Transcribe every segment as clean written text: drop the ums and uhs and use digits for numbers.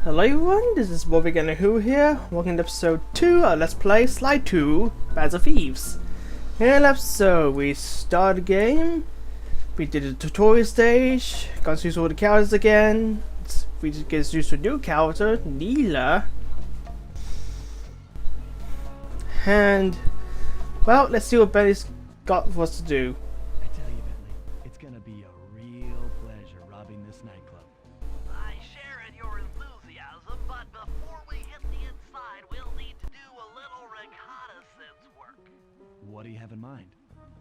Hello everyone, this is Bobby Who here. Welcome to episode 2 of Let's Play Slide 2 Bands of Thieves. In the episode, we started the game, we did the tutorial stage, got to use all the characters again, we just get used to a new character, Neela. And, well, let's see what Benny's got for us to do. I tell you, Bentley, it's gonna be a real pleasure robbing this nightclub. I share in your enthusiasm, but before we hit the inside, we'll need to do a little reconnaissance work. What do you have in mind?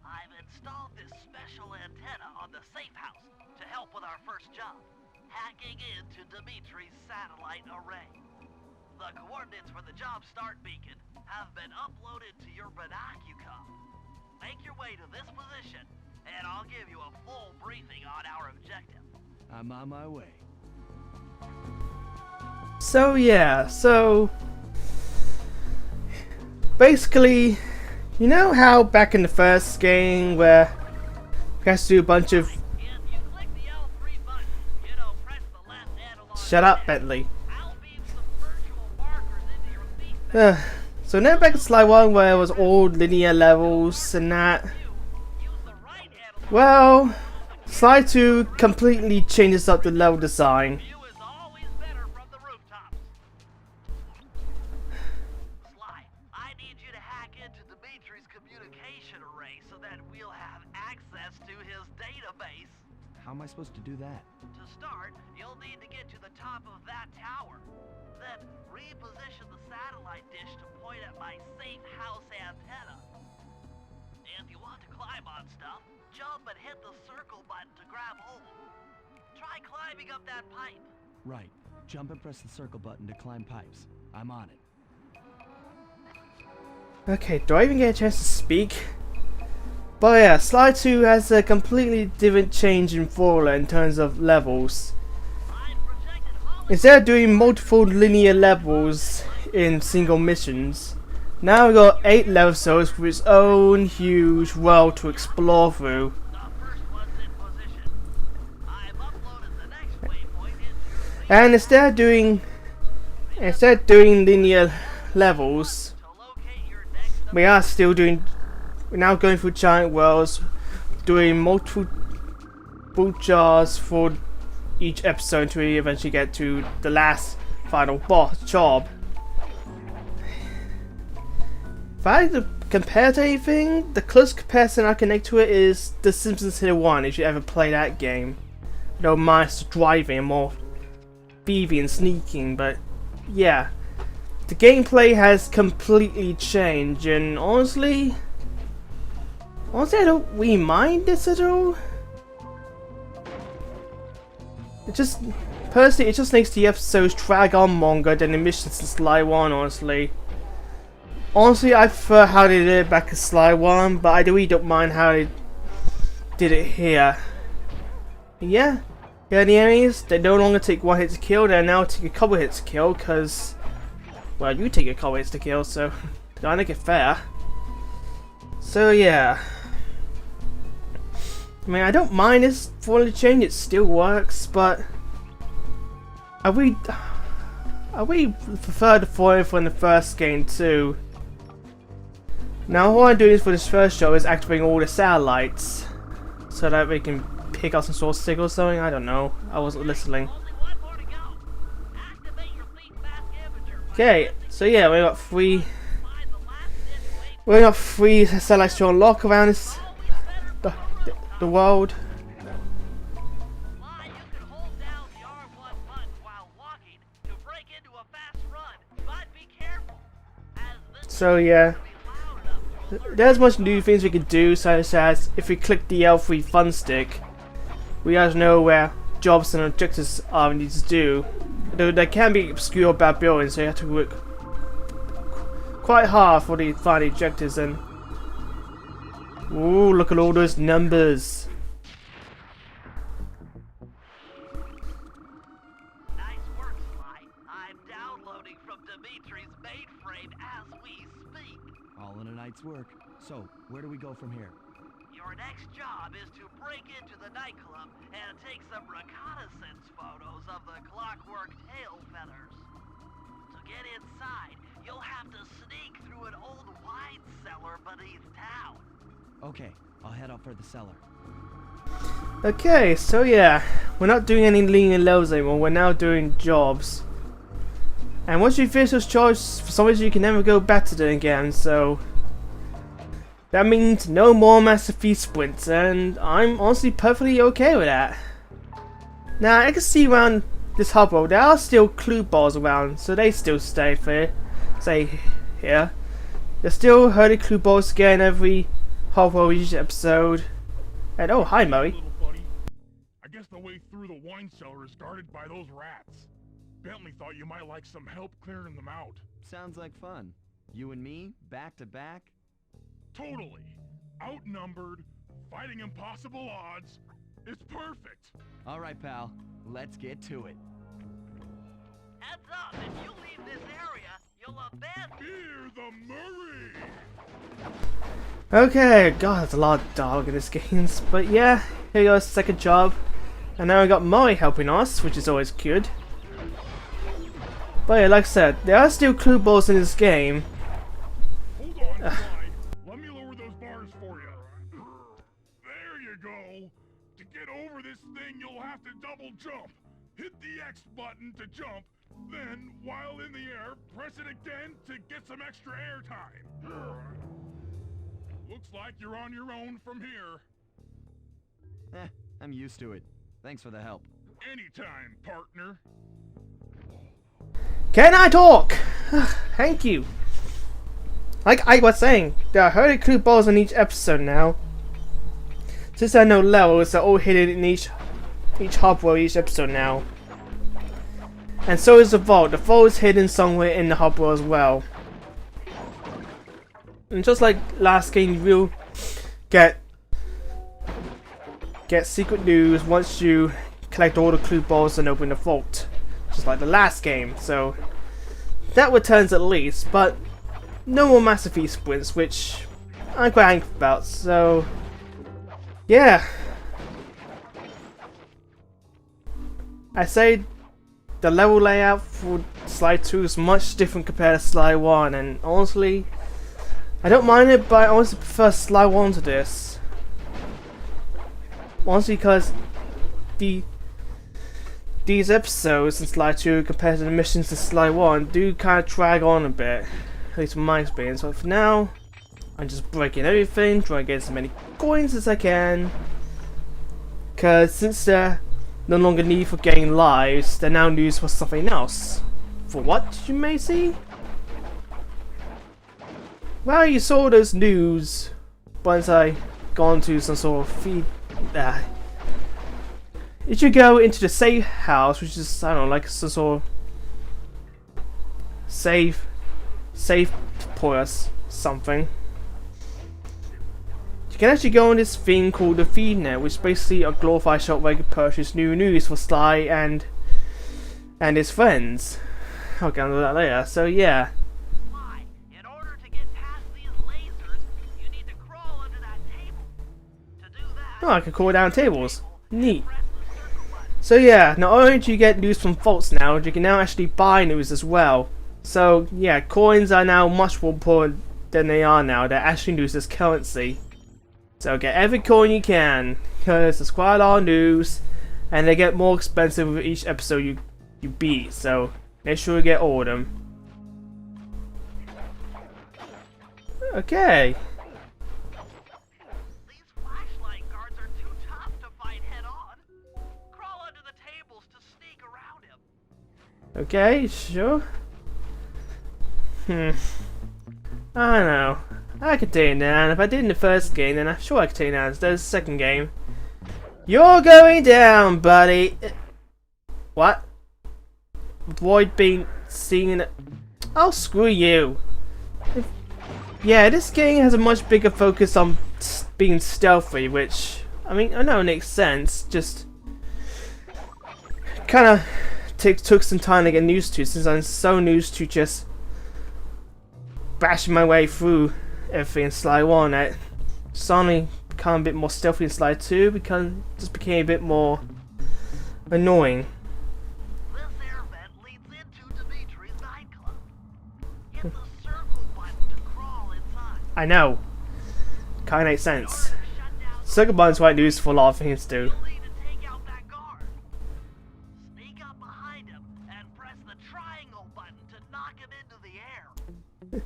I've installed this special antenna on the safe house to help with our first job, hacking into Dimitri's satellite array. The coordinates for the job start beacon have been uploaded to your binocucom. Make your way to this position, and I'll give you a full briefing on our objective. I'm on my way. So yeah, basically, you know how back in the first game where we had to do a bunch of... If you click the L3 button, press the left analog. Shut up, Bentley. I'll beam some virtual markers into your feet. So now back in Slide 1 where it was all linear levels and that. Use the right analog. Well, Slide 2 completely changes up the level design. View is always better from the rooftops. Sly, I need you to hack into Dimitri's communication array so that we'll have access to his database. How am I supposed to do that? To start, you'll need to get to the top of that tower. Then reposition the satellite dish to point at my safe house antenna. If you want to climb on stuff, jump and hit the circle button to grab hold. Try climbing up that pipe. Right. Jump and press the circle button to climb pipes. I'm on it. Okay, do I even get a chance to speak? But yeah, Slide 2 has a completely different change in formula in terms of levels. I've projected hollow. Instead of doing multiple linear levels in single missions, now we've got 8 level zones with its own huge world to explore through. The first one's in position. I've uploaded the next waypoint into your And instead of doing linear levels, to locate your next we're now going through giant worlds, doing multiple boot jars for each episode until we eventually get to the last final boss job. If I had to compare to anything, the closest comparison I can make to it is The Simpsons Hit 1, if you ever play that game. No minus driving and more thieving and sneaking, but yeah. The gameplay has completely changed, and honestly, I don't really mind this at all. Personally, it just makes the episodes drag on longer than the missions in Slide 1, honestly. Honestly, I prefer how they did it back in Slide 1, but I really don't mind how they did it here. Yeah, the enemies, they no longer take one hit to kill, they now take a couple hits to kill, because, well, you take a couple hits to kill, so I make it fair. So yeah. I mean, I don't mind this formula change, it still works, but I really prefer the formula from the first game too. Now what I'm doing for this first show is activating all the satellites so that we can pick up some sort of signal or something. I don't know, I wasn't listening. only one more to go. Activate your fleet fast scavenger. Okay, so yeah, we got three Find the last hidden waypoint. satellites to unlock around this the world. Sly, you can hold down the R1 button while walking to break into a fast run, but be careful, as this So yeah, will be loud enough. there's much new things we can do, such as if we click the L3 fun stick, we guys know where jobs and objectives are we need to do. Though there can be obscure about buildings, so you have to work quite hard for the final objectives. And ooh, look at all those numbers. Nice work, Sly. I'm downloading from Dimitri's mainframe as we speak. All in a night's work. So, where do we go from here? Your next job is to break into the nightclub and take some reconnaissance photos of the clockwork tail feathers. inside, you'll have to sneak through an old wine cellar beneath town. Okay, I'll head out for the cellar. Okay, so yeah, we're not doing any linear levels anymore, we're now doing jobs. And once you finish those jobs, for some reason you can never go back to them again, so that means no more Master Thief sprints, and I'm honestly perfectly okay with that. Now, I can see around this hub world, there are still clue balls around, so they still stay here. There's still herded clue balls again every hub world each episode. And oh, hi Murray. Little buddy, I guess the way through the wine cellar is guarded by those rats. Bentley thought you might like some help clearing them out. Sounds like fun. You and me, back to back? Totally. Outnumbered, fighting impossible odds. It's perfect. All right, pal. Let's get to it. Heads up, if you leave this area, you'll abandon. Fear the Murray. Okay, god, there's a lot of dog in this game, but yeah, here goes second job. And now we got Murray helping us, which is always good. But yeah, like I said, there are still clue balls in this game. Hold on, Clyde. Let me lower those bars for you. There you go. To get over this thing, you'll have to double jump. Hit the X button to jump, then, while in the air, press it again to get some extra air time. Looks like you're on your own from here. I'm used to it. Thanks for the help. Anytime, partner. Can I talk? Thank you. Like I was saying, there are herded clue balls in each episode now. Since there are no levels, they're all hidden in each hub world each episode now. And so is the vault. The vault is hidden somewhere in the hub world as well. And just like last game, you will get secret news once you collect all the clue balls and open the vault. Just like the last game, so that returns at least, but no more Master Thief sprints, which I'm quite angry about, so yeah. I say the level layout for Sly 2 is much different compared to Sly 1, and honestly, I don't mind it, but I honestly prefer Sly 1 to this. Honestly, because these episodes in Sly 2 compared to the missions in Sly 1 do kind of drag on a bit, at least from my experience, but for now, I'm just breaking everything, trying to get as many coins as I can, because since they're no longer need for getting lives, they're now used for something else. For what, you may see? Well, you saw those news once I gone to some sort of feed. If you go into the safe house, which is, I don't know, like some sort of safe point something, you can actually go on this thing called the feed net, which is basically a glorified shop where you can purchase new news for Sly and his friends. I'll get into that later. So yeah. In order to get past these lasers, you need to crawl under that table. To do that, Oh, I can crawl down tables. Neat. So yeah, not only do you get news from vaults now, you can now actually buy news as well. So yeah, coins are now much more important than they are now. They're actually used as currency. So get every coin you can, because there's quite a lot of news, and they get more expensive with each episode you beat. So make sure you get all of them. Okay. these flashlight guards are too tough to fight head on. Crawl under the tables to sneak around him. Okay, sure. I don't know. I could take it down. If I did in the first game, then I'm sure I could take it down. There's the second game. You're going down, buddy. What? Avoid being seen. Oh, screw you. Yeah, this game has a much bigger focus on being stealthy, which, I mean, I know it makes sense. Just kind of took some time to get used to, since I'm so used to just bashing my way through everything in Sly 1. I suddenly become a bit more stealthy in Sly 2 because it just became a bit more annoying. This air vent leads into Dimitri's nightclub. I know. Kinda makes sense. Circuit button's quite useful for a lot of things to do. You'll need to take out that guard. Sneak up behind him and press the triangle button to knock him into the air. Then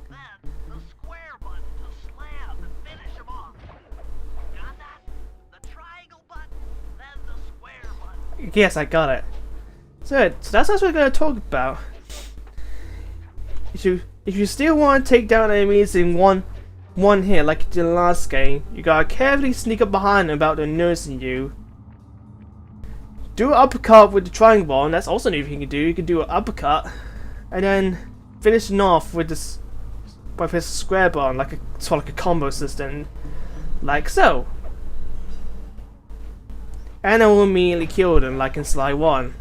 the square button to slam and finish him off. Got that? The triangle button, then the square button. Yes, I got it. So that's what we're gonna talk about. If you still want to take down enemies in one hit like you did in the last game, you gotta carefully sneak up behind them without them noticing you. Do an uppercut with the triangle ball, and that's also a new thing you can do. You can do an uppercut, and then finishing off with this with his square button, like sort of like a combo system, like so. And it will immediately kill them, like in Sly 1.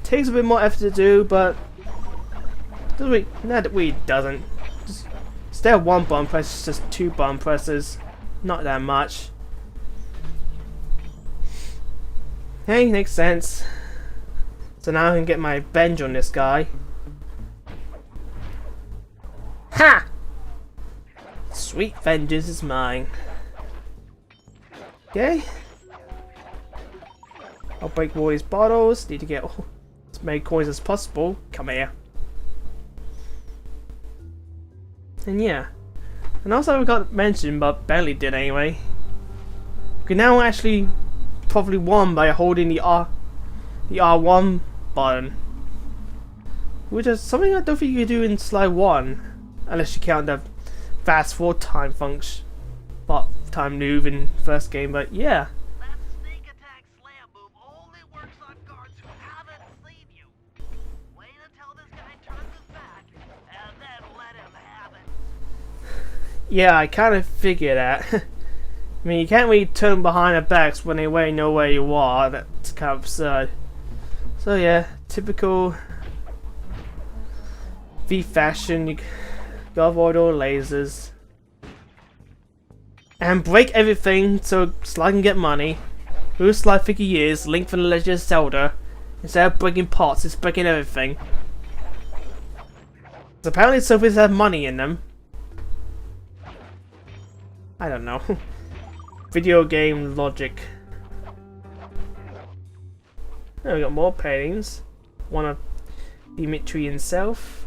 Takes a bit more effort to do, but it really doesn't. Just, instead of one button press, it's just 2 button presses. Not that much. Hey, makes sense. So now I can get my revenge on this guy. Ha! Sweet vengeance is mine. Okay. I'll break all these bottles. Need to get as many coins as possible. Come here. And yeah. And also we got mentioned, but barely did anyway. We can now actually probably won by holding the R1 button. Which is something I don't think you can do in Sly 1. Unless you count the fast forward time function. But time move in first game, but yeah. That sneak attack slam move only works on guards who haven't seen you. Wait until this guy turns his back, and then let him have it. Yeah, I kind of figured that. I mean, you can't really turn behind their backs when they already know where you are. That's kind of absurd. So yeah, typical Thief fashion. You gotta avoid all the lasers. And break everything so Sly can get money. Who Sly think he is, Link from the Legend of Zelda. Instead of breaking pots, it's breaking everything. So apparently sofas have money in them. I don't know. Video game logic. Now we got more paintings. One of Dimitri himself,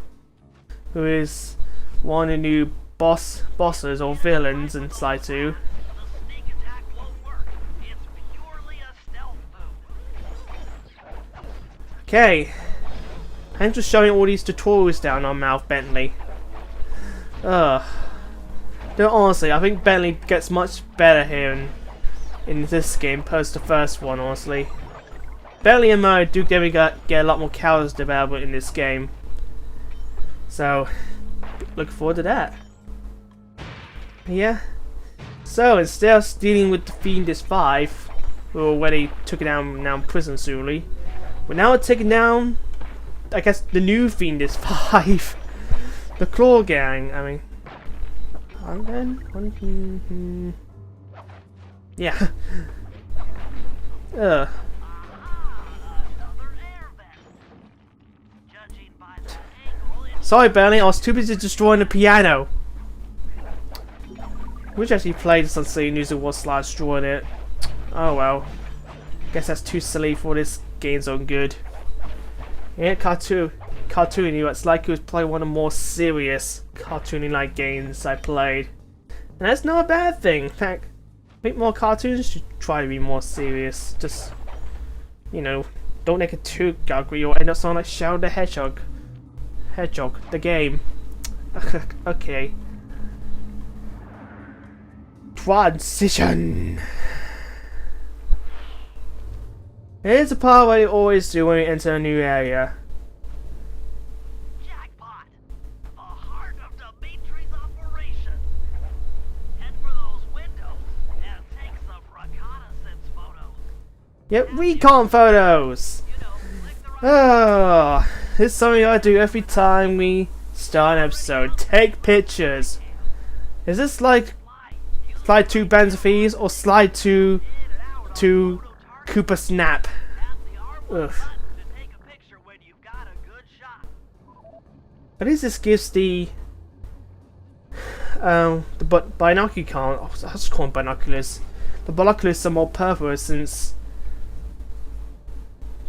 who is one of the new bosses or villains in Sly 2. The sneak attack won't work. It's purely a stealth move. Okay. Thanks for showing all these tutorials down our mouth, Bentley. Ugh. No, honestly, I think Bentley gets much better here in this game post the first one, honestly. Bentley and Mario do get a lot more character development in this game. So, look forward to that. Yeah. So, instead of dealing with the Fiendish 5, who already took it down now in prison soonly, we're now taking down, I guess, the new Fiendish 5. The Claw Gang, I mean. Yeah. Another air vent. Judging by that angle, it's Sorry, Bentley, I was too busy destroying the piano. Which actually played some silly news of what Sly destroyed it. Oh well. Guess that's too silly for this game's own good. Yeah, cartoony, but it's like it was probably one of the more serious cartoony-like games I played. And that's not a bad thing. In fact, I think more cartoons should try to be more serious. Just, you know, don't make it too goggly or end up sounding like Shadow the Hedgehog. The game. Okay. Transition. Here's the part where you always do when you enter a new area. jackpot. The heart of Dimitri's operation. Head for those windows and take some reconnaissance photos. Yep, recon photos! You know, like the right Oh, this is something I do every time we start an episode. Take pictures. Is this like Slide 2 Bands of Thieves or Slide 2 to Cooper Snap? Ugh. to take a picture when you've got a good shot. At least this gives the the binocular, I just call them binoculars. The binoculars are more purpose since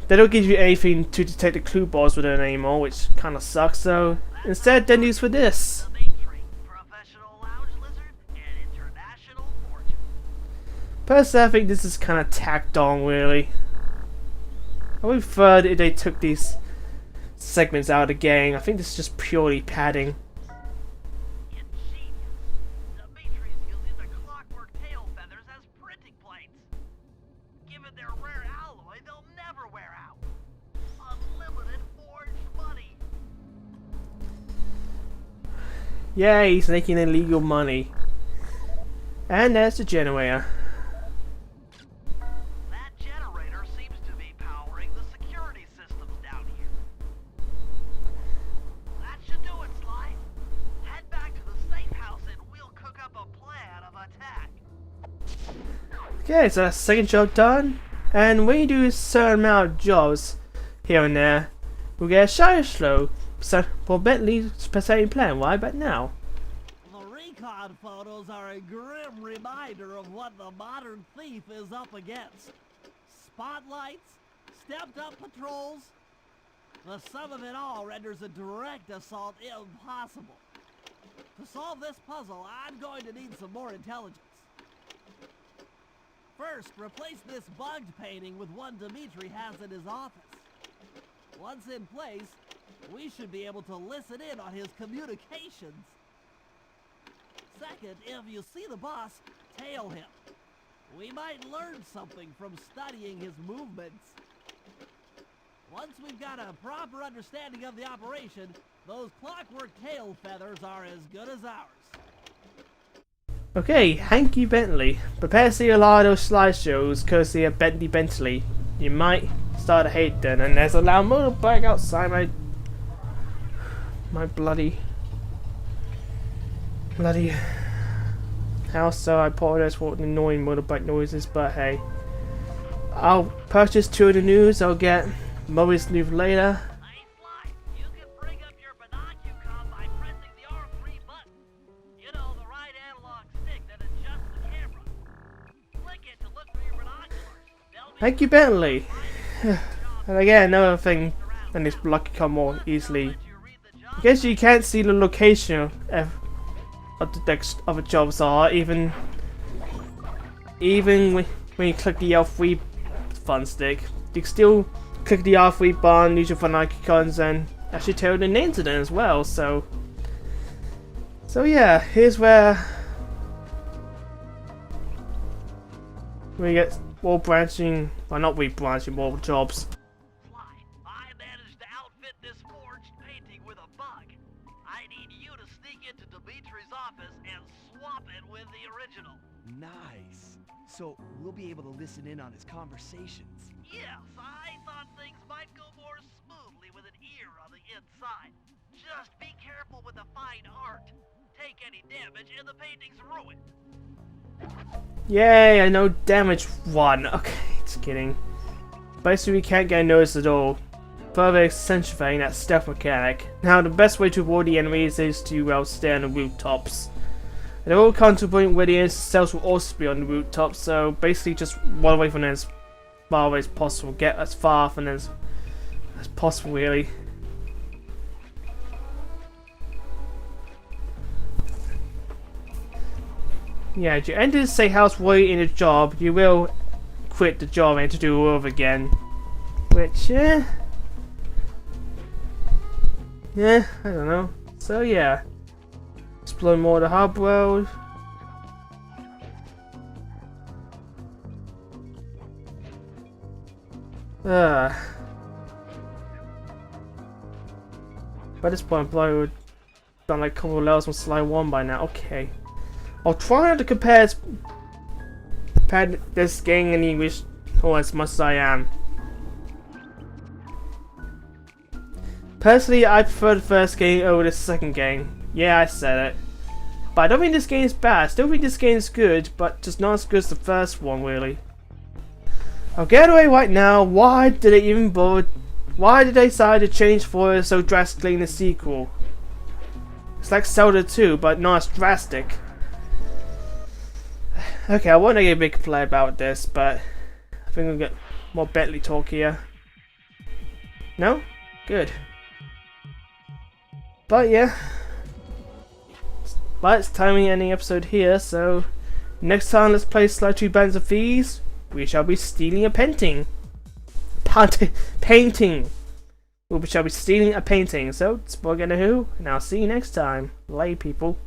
they don't give you anything to detect the clue balls with it anymore, which kind of sucks. So instead, they're used for this. Dimitri, professional lounge lizard and international fortune. Personally, I think this is kind of tacked on, really. I would prefer if they took these segments out of the game. I think this is just purely padding. Ingenious. Dimitri's using the clockwork tail feathers as printing plates. Given their rare alloy, they'll never wear out. Unlimited forged money. Yeah, he's making illegal money. And there's the generator. That generator seems to be powering the security systems down here. That should do it, Sly. Head back to the safe house and we'll cook up a plan of attack. Okay, so that's the second job done. And when you do a certain amount of jobs here and there, we'll get a shadow slow. So for Bentley's specific plan, why but now? The recon photos are a grim reminder of what the modern thief is up against. Spotlights, stepped up patrols. The sum of it all renders a direct assault impossible. To solve this puzzle, I'm going to need some more intelligence. First, replace this bugged painting with one Dimitri has in his office. Once in place, we should be able to listen in on his communications. Second, if you see the boss, tail him. We might learn something from studying his movements. Once we've got a proper understanding of the operation, those clockwork tail feathers are as good as ours. Okay, Hanky Bentley. Prepare to see a lot of those slideshows courtesy of Bentley. You might start to hate them, and there's a loud motorbike outside my bloody house, so I apologize for the annoying motorbike noises, but hey. I'll purchase 2 of the news, I'll get Murray's news later. Hey, Sly, you can bring up your binocular by pressing the R3 button. You know, the right analog stick that adjusts the camera. Click it to look for your binoculars. Thank you, Bentley. And again, another thing, and this block come more easily. I guess you can't see the location of the next other jobs are, even when you click the L3 fun stick. You can still click the R3 bar, use your fun icons, and actually tell the names of them as well. So yeah, here's where we get more branching, well not re-branching, more jobs. Sly, I managed to outfit this forged painting with a bug. I need you to sneak into Dimitri's office and swap it with the original. Nice. So we'll be able to listen in on his conversations. Yes, I thought things might go more smoothly with an ear on the inside. Just be careful with the fine art. Take any damage and the painting's ruined. Yay, I know damage 1. Okay, just kidding. Basically, we can't get noticed at all. Further accentuating that stealth mechanic. Now, the best way to avoid the enemies is to stay on the rooftops. It will come to a point where the cells will also be on the rooftops, so basically just run away from them as far away as possible. Get as far from them as possible, really. Yeah, if you enter the safe house while you're in a job, you will quit the job and to do it over again. Which, yeah, I don't know. So yeah, explore more of the hub world. By this point, I probably would have done like a couple of levels from Sly 1 by now. Okay. I'll try not to compare this game in English as much as I am. Personally, I prefer the first game over the second game. Yeah, I said it. But I don't think this game is bad. I still think this game is good, but just not as good as the first one, really. I'll get away right now. Why did they even bother? Why did they decide to change for so drastically in the sequel? It's like Zelda 2, but not as drastic. Okay, I want to get a big play about this, but I think we'll get more Bentley talk here. No? Good. But yeah. But it's time we end the episode here, so next time let's play Sly 2 Bands of Thieves, we shall be stealing a painting. Painting! We shall be stealing a painting, so it's Spoiler Who, and I'll see you next time. Lay people.